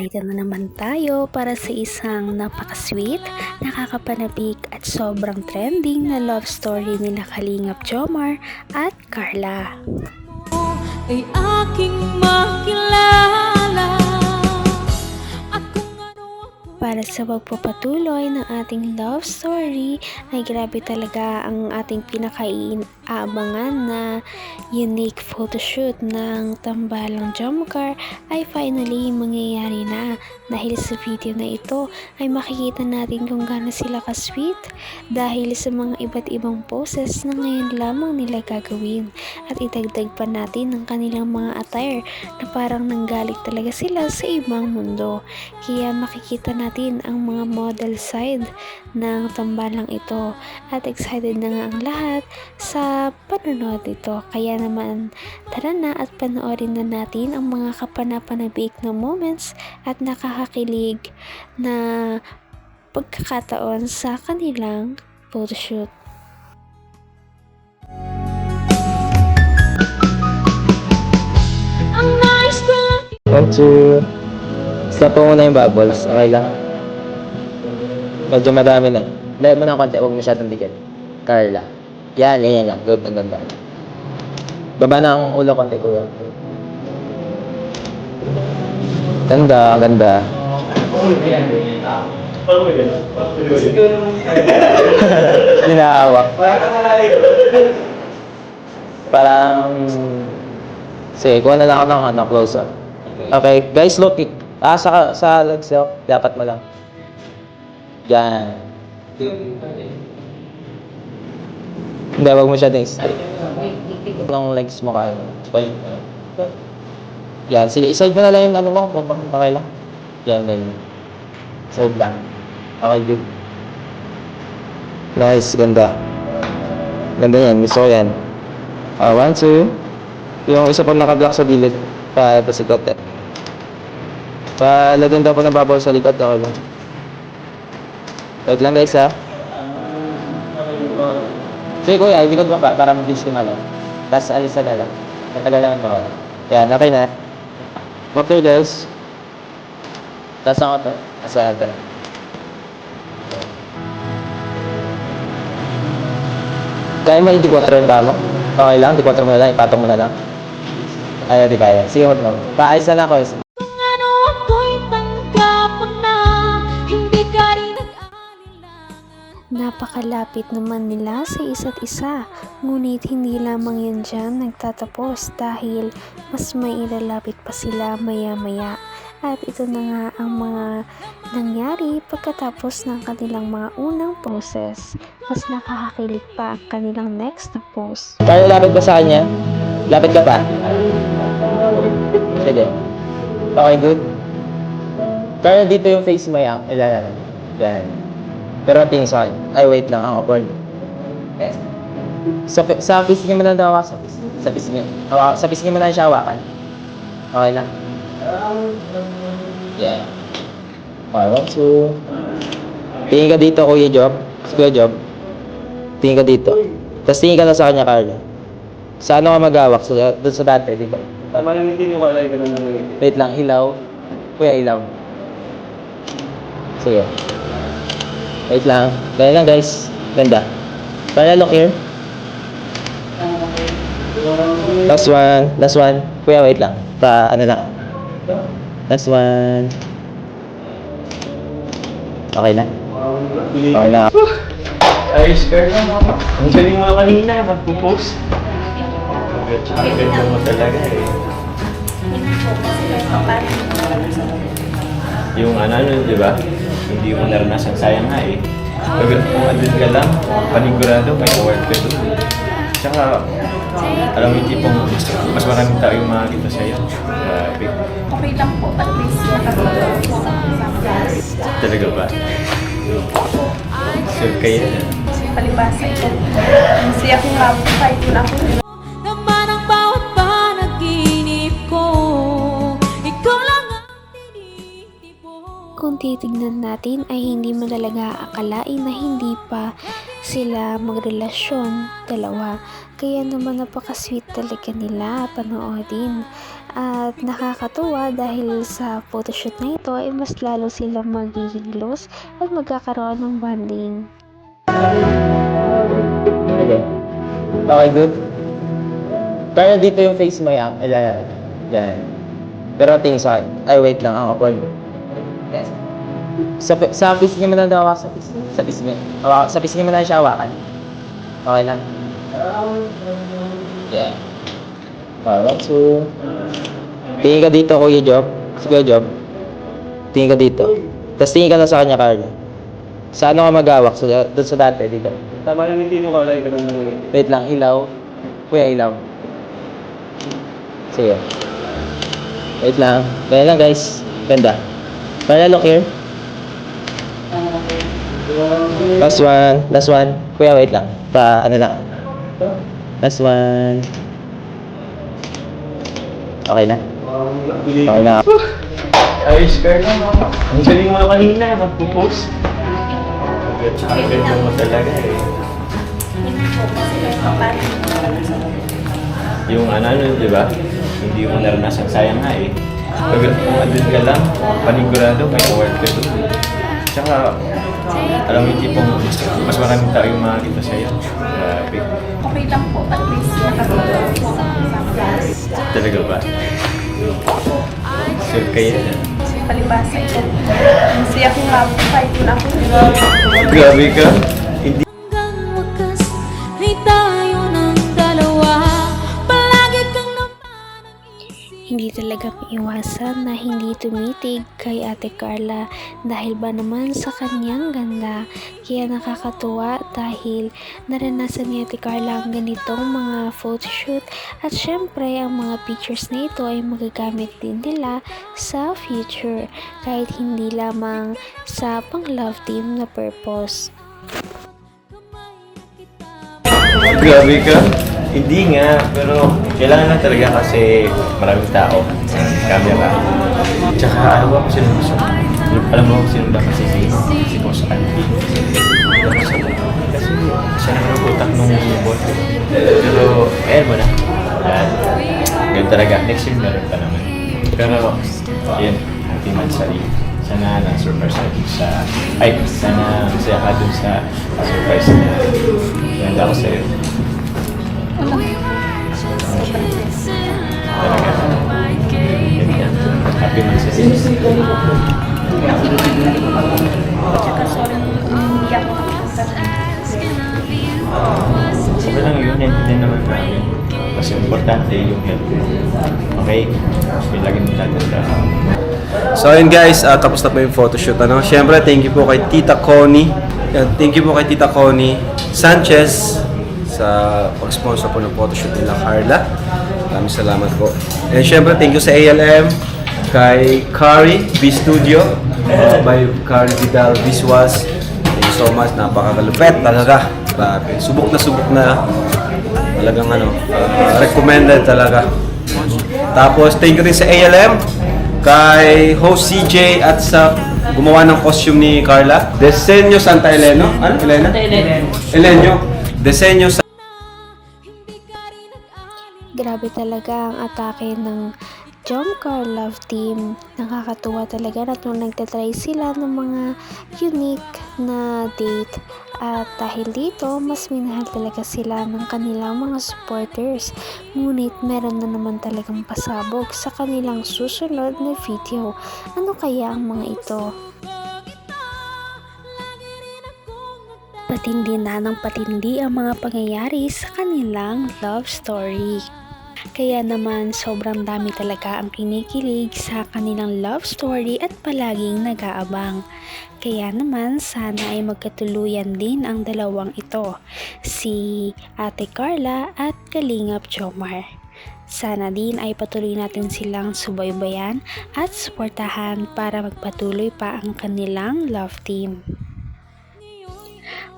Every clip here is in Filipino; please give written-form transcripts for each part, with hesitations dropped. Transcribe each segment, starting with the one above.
Nandito na naman tayo para sa isang napaka-sweet, nakakapanabik at sobrang trending na love story nila Kalingap Jomar at Carla. Ay aking makilala. Para sa pagpapatuloy ng ating love story ay grabe talaga ang ating pinakaiaabangan na unique photoshoot ng Tambalang Jomcar ay finally mangyayari na. Dahil sa video na ito ay makikita natin kung gaano sila ka-sweet dahil sa mga iba't ibang poses na ngayon lamang nila gagawin, at idagdag pa natin ang kanilang mga attire na parang nanggaling talaga sila sa ibang mundo. Kaya makikita natin ang mga model side ng tambalang ito at excited na nga ang lahat sa panonood nito. Kaya naman tara na at panoorin na natin ang mga kapanapanabik na moments at nakakakilig na pagkakataon sa kanilang photoshoot. One, two. Stop mo muna yung bubbles. Okay lang. Medyo marami na. Dahil mo ng konti. Huwag masyadong dikit. Carla. Yan, ganyan lang. Good, ganda. Baba na ang ulo konti, kuya. Ganda, ganda. Hinahawak. Parang... Sige, kuha na lang ako ng close up. Okay, guys, look. Sa legs, dapat mo lang. Yan. Hindi, wag mo siya din straight. Ang legs mo kaya. Yan, sige, iside mo na lang yung ano mo. Okay lang. Yan, ganyan. Side lang. Okay, good. Nice, ganda. Ganda yan, gusto ko yan. 1, 2. Yung isa pang naka-block sa gilid. Ito si Kote. Lagyan daw po ng babaw sa likod. Okay lang. Wait lang guys ha. Sige kuya, likod mo pa para mabilis yung ano. Tapos alisa na lang. Natagal lang ito. Yan, okay na. Okay guys. Tapos ako ito. Asa natin. Kaya mo yung D4 yung kamo? Okay lang, D4 mo na lang. Ipatong mo na lang. Ayaw, di kaya. Sige mo. Paayos na lang ako. Kung ano ako'y tanggap mo na, hindi ka rin nag-alilangan. Napakalapit naman nila sa isa't isa, ngunit hindi lamang yan dyan nagtatapos dahil mas may ilalapit pa sila maya-maya. At ito na nga ang mga nangyari pagkatapos ng kanilang mga unang poses. Mas nakakakilig pa ang kanilang next na pose. Kaya lapit ba sa kanya? Lapit ka pa? Sige. Okay, good. Kaya dito yung face mo yan. Yan. Pero tingin sa akin. Ay, wait lang. Ang awkward. Sa pisingin mo na daw ako. Sa pisingin. Sa pisingin mo na siya hawakan. Okay lang. Yeah. Okay, 1, 2. Tingin ka dito, Kuya Job. Kuya Job. Tingin ka dito. Tapos tingin ka na sa kanya, Carla. Sa ano ka mag-awak? Doon sa dati, di ba? Tama lang, hindi nyo kalay ka na nangyay. Wait lang, ilaw. Kuya, ilaw. Sige. Wait lang. Ganyan lang, guys. Ganda. Kaya look here. Last one. Last one. Kuya, wait lang. Ano lang. Last one. Okay na. Okay na. Ayos ka na. Ang galing mo kanina, magpo-post. Ang ganda mo talaga eh. Yung ano, di ba? Hindi mo naranasan, sayang nga eh. Pag andun ka lang, panigurado, may award ka doon. Tsaka, alam mo yung tipong mas maraming tao yung makakita sa'yo. Grabe. Okay lang po, at least nakatulog po sa class. Talaga ba? Sure kayo na. Palibasa ito. Ang siya kong labo kahit wala ko. Naman ang bawat panaginip ko, ikaw lang ang tinitibok. Kung titignan natin ay hindi mo talaga akalain na hindi pa sila magrelasyon dalawa. Kaya naman napaka-sweet talaga nila panoodin. At nakakatuwa dahil sa photoshoot na ito ay mas lalo silang magiging close at magkakaroon ng bonding. Okay. Okay, good. Kaya dito yung face mo yan. Ayan. Yan. Pero tingin sa akin. Ay, wait lang. Ako, Paul. Yes. Sa pisngi mo na daw ako. Sa pisngi. Sa pisngi mo na siya hawakan. Okay lang. Yeah. 1, 2. Tingin ka dito, Kuya Job. Kuya Job. Tingin ka dito. Tapos tingin ka na sa kanya, Carla. Sa ano ka mag-awak? Doon sa dati, dito. Tama lang yung tino ko lang. Wait lang, ilaw. Kuya, ilaw. Sige. Wait lang. Kaya lang, guys. Ganda. Kaya look here. Last one. Last one. Kuya, wait lang. Ano lang. Last one. Okay na? Okay na. Ayos, Carla. Ang galing mo kanina, magpo-post. Ang ganda mo talaga eh. Yung di ba? Hindi mo naranasan, sayang nga eh. Pag andun ka lang, panigurado, may award ka doon. Tsaka, alam mo yung tipong mas maraming tao yung makakita sa'yo. Grabe. Okay lang po, at least nakatulong po sa class. Talaga ba? Sure kayo na. Palibasa ito. Kasi ako nga po, kahit wala ako. Grabe ka. Hindi Hanggang wakas ay tayo ng dalawa. Palagi kang naman ang isip. Hindi talaga maiwasan na hindi tumitig kay Ate Carla dahil ba naman sa kanyang ganda. Kaya nakakatuwa dahil naranasan ni Ate Carla ang ganitong mga photoshoot at syempre ang mga pictures na ito ay magagamit din nila sa future kahit hindi lamang sa pang love team na purpose. Grabe ka? Hindi nga, pero kailangan lang talaga kasi maraming tao sa camera. Tsaka alam mo kung sino gusto. Alam mo kung sino ba kasi si Boss Andy. Kasi siya naman ang utak nung bot. Pero, ayan mo na. Yan. Ganun talaga. Next year meron pa naman. Pero, yun. Happy Mansari. Sana na-surprise ka dun sa... Ay, sana masaya ka dun sa surprise na ganda ako sa'yo. Talaga. Yun yan. Happy Mansari. Tsaka sorry, hindi ako nakakita. Sabi lang yun, hindi naman namin. Kasi importante yung health mo. Okay? May lagi mo tatanda. So ayun guys, tapos na po yung photoshoot. Siyempre, thank you po kay Tita Connie. Thank you po kay Tita Connie Sanchez sa pag-sponsor po ng photoshoot nila Carla. Maraming salamat po. And siyempre, thank you sa ALM, kay Kari V Studio, by Kari Vidal Visuals. Thank you so much. Napakalupet talaga. Grabe. Subok na. Talagang recommended talaga. Tapos, thank you rin sa ALM, kay host CJ at sa gumawa ng costume ni Carla. Desenyo Santa Eleno. Ano? Elena? Elenyo. Desenyo sa... Grabe talaga ang atake ng Jomcar Love Team. Nakakatuwa talaga na nung nagtatry sila ng mga unique na date. At dahil dito, mas minahal talaga sila ng kanilang mga supporters. Ngunit meron na naman talagang pasabog sa kanilang susunod na video. Ano kaya ang mga ito? Patindi na ng patindi ang mga pangyayari sa kanilang love story. Kaya naman sobrang dami talaga ang kinikilig sa kanilang love story at palaging nag-aabang. Kaya naman sana ay magkatuluyan din ang dalawang ito, si Ate Carla at Kalingap Jomar. Sana din ay patuloy natin silang subaybayan at suportahan para magpatuloy pa ang kanilang love team.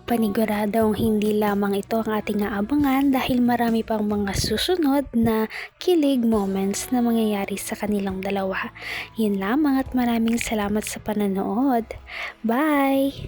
Paniguradong hindi lamang ito ang ating aabangan dahil marami pang mga susunod na kilig moments na mangyayari sa kanilang dalawa. Yun lamang at maraming salamat sa pananood. Bye!